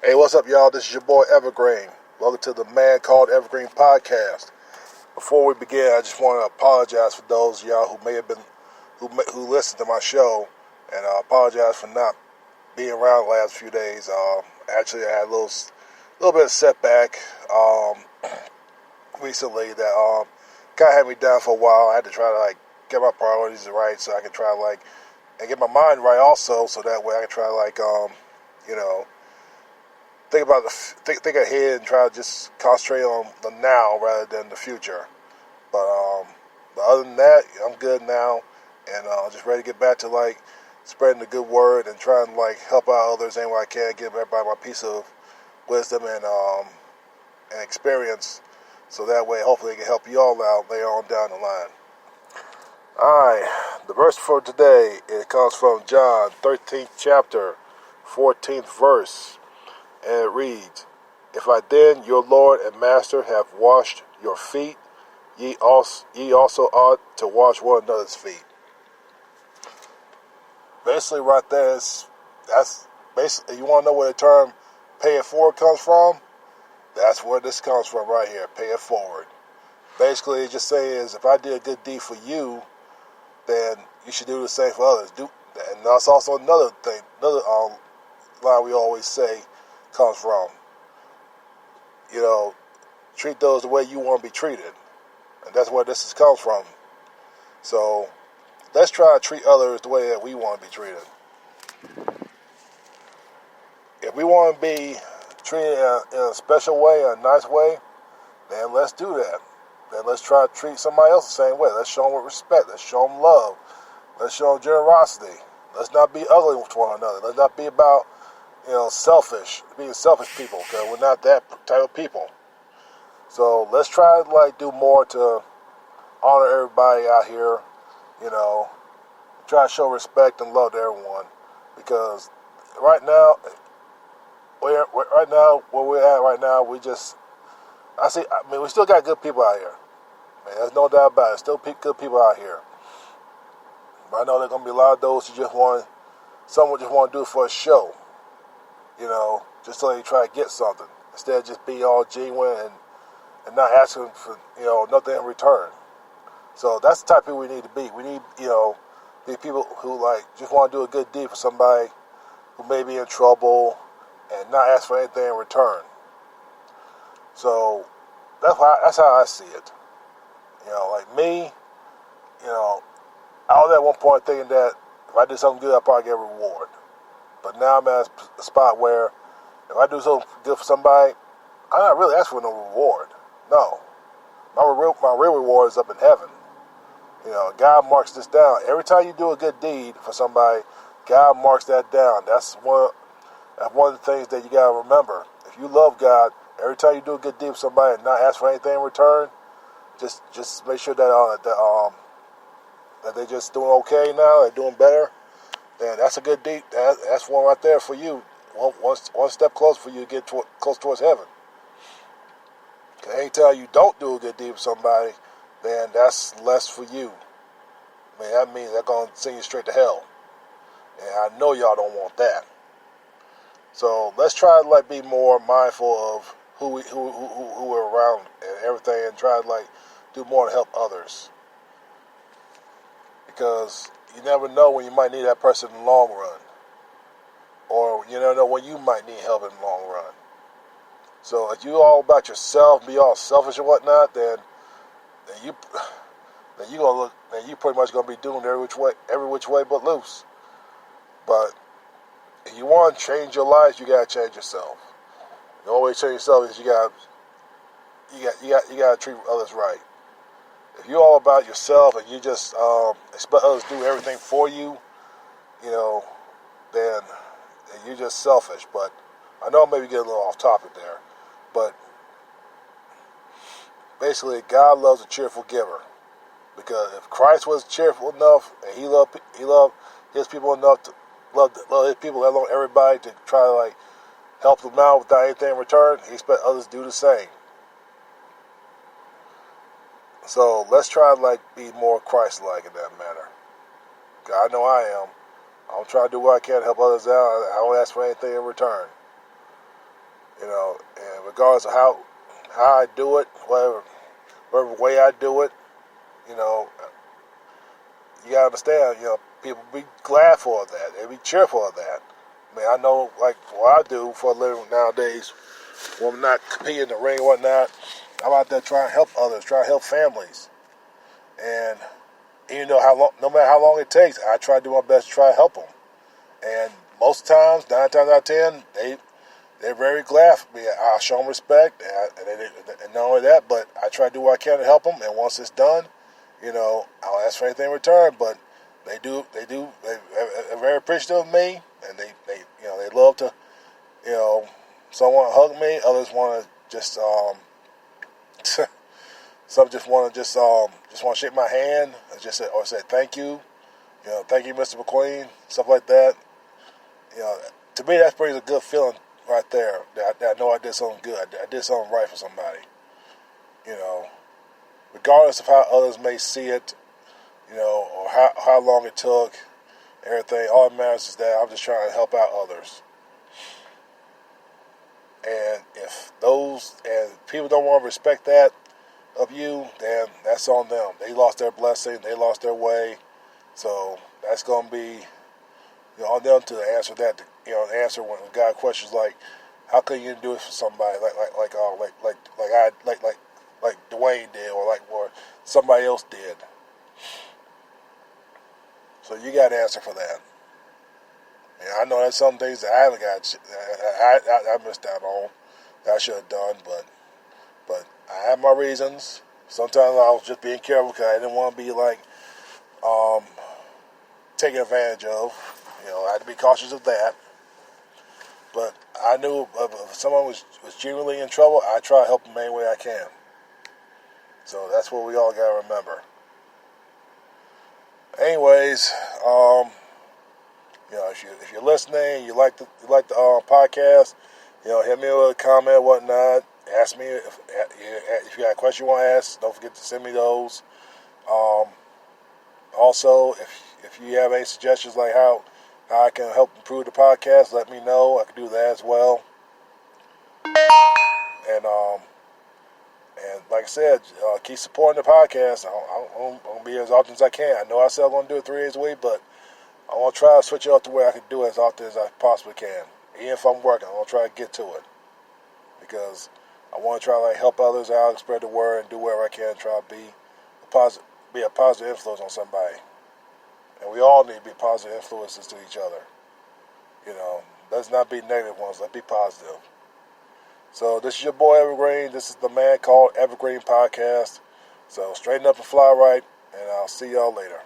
Hey, what's up, y'all? This is your boy Evergreen. Welcome to the Man Called Evergreen podcast. Before we begin, I just want to apologize for those of y'all who may have been who listened to my show, and I apologize for not being around the last few days. Actually, I had a little bit of setback recently that kind of had me down for a while. I had to try to get my priorities right so I can try and get my mind right also, so that way I can try you know think ahead and try to just concentrate on the now rather than the future. But other than that, I'm good now, and just ready to get back to spreading the good word and trying to help out others any way I can, give everybody my piece of wisdom and experience, so that way hopefully it can help you all out later on down the line. All right, the verse for today, it comes from John 13th chapter, 14th verse. And it reads, "If I then, your Lord and Master, have washed your feet, ye also ought to wash one another's feet." Basically, right there, that's basically, you want to know where the term "pay it forward" comes from? That's where this comes from right here, pay it forward. Basically, it's just saying is, if I did a good deed for you, then you should do the same for others. And that's also another thing, another line we always say comes from. Treat those the way you want to be treated. And that's where this comes from. So, let's try to treat others the way that we want to be treated. If we want to be treated in a special way, a nice way, then let's do that. Then let's try to treat somebody else the same way. Let's show them with respect. Let's show them love. Let's show them generosity. Let's not be ugly with one another. Let's not be about, being selfish people, because we're not that type of people. So let's try to do more to honor everybody out here, try to show respect and love to everyone, because right now, where we're at right now, we still got good people out here. There's no doubt about it. Still good people out here. But I know there's gonna be a lot of those who someone just want to do it for a show, just so they try to get something instead of just be all genuine and not asking for nothing in return. So that's the type of people we need to be. We need be people who just want to do a good deed for somebody who may be in trouble and not ask for anything in return. So that's how I see it. Like me, I was at one point thinking that if I did something good, I'd probably get a reward. But now I'm at a spot where if I do something good for somebody, I'm not really asking for no reward. No. My real reward is up in heaven. God marks this down. Every time you do a good deed for somebody, God marks that down. That's one of the things that you gotta remember. If you love God, every time you do a good deed for somebody and not ask for anything in return, just make sure that they're just doing okay now, they're doing better. Then that's a good deed. That's one right there for you. One step closer for you to get close towards heaven. Because anytime you don't do a good deed for somebody, then that's less for you. That means they're going to send you straight to hell. And I know y'all don't want that. So let's try to be more mindful of who we're around and everything, and try to do more to help others. Because you never know when you might need that person in the long run. Or you never know when you might need help in the long run. So if you all about yourself, be all selfish and whatnot, then you pretty much gonna be doomed every which way but loose. But if you want to change your life, you gotta change yourself. The only way to change yourself is you gotta treat others right. If you're all about yourself and you just expect others to do everything for you, then you're just selfish. But I know I'm maybe getting a little off topic there, but basically, God loves a cheerful giver. Because if Christ was cheerful enough and he loved his people enough to love his people, let alone everybody, to try to help them out without anything in return, he expects others to do the same. So let's try to be more Christ-like in that manner. I know I am. I'm trying to do what I can to help others out. I don't ask for anything in return. And regardless of how I do it, whatever way I do it, you know, you gotta understand, people be glad for that. They be cheerful of that. I mean, I know, like, what I do for a living nowadays, when I'm not competing in the ring and whatnot, I'm out there trying to help others, trying to help families. And even though no matter how long it takes, I try to do my best to try to help them. And most times, 9 times out of 10, they're very glad for me. I show them respect, and not only that, but I try to do what I can to help them. And once it's done, I'll ask for anything in return. But they're very appreciative of me, and they love to, some want to hug me, others want to just, some just want to shake my hand, or say thank you, thank you, Mr. McQueen, stuff like that. To me, that brings a good feeling right there. That I know I did something good. I did something right for somebody. Regardless of how others may see it, or how long it took, everything. All that matters is that I'm just trying to help out others. And if people don't want to respect that of you, then that's on them. They lost their blessing. They lost their way. So that's going to be on them to answer that. Answer when God questions like, "How could you do it for somebody like Dwayne did, or somebody else did?" So you got to answer for that. And I know there's some things that I haven't got. I missed out on that I should have done, but I have my reasons. Sometimes I was just being careful because I didn't want to be taken advantage of. I had to be cautious of that. But I knew if someone was genuinely in trouble, I try to help them any way I can. So that's what we all got to remember. Anyways, if you're listening, you like the podcast, hit me with a comment or whatnot. Ask me if you got a question you want to ask. Don't forget to send me those. Also, if you have any suggestions like how I can help improve the podcast, let me know. I can do that as well. And like I said, keep supporting the podcast. I'm going to be here as often as I can. I know I said I'm going to do it 3 days a week, but I want to try to switch it up to where I can do it as often as I possibly can. Even if I'm working, I want to try to get to it. Because I want to try to help others out, spread the word, and do whatever I can to try to be a positive influence on somebody. And we all need to be positive influences to each other. Let's not be negative ones. Let's be positive. So this is your boy Evergreen. This is the Man Called Evergreen Podcast. So straighten up and fly right, and I'll see y'all later.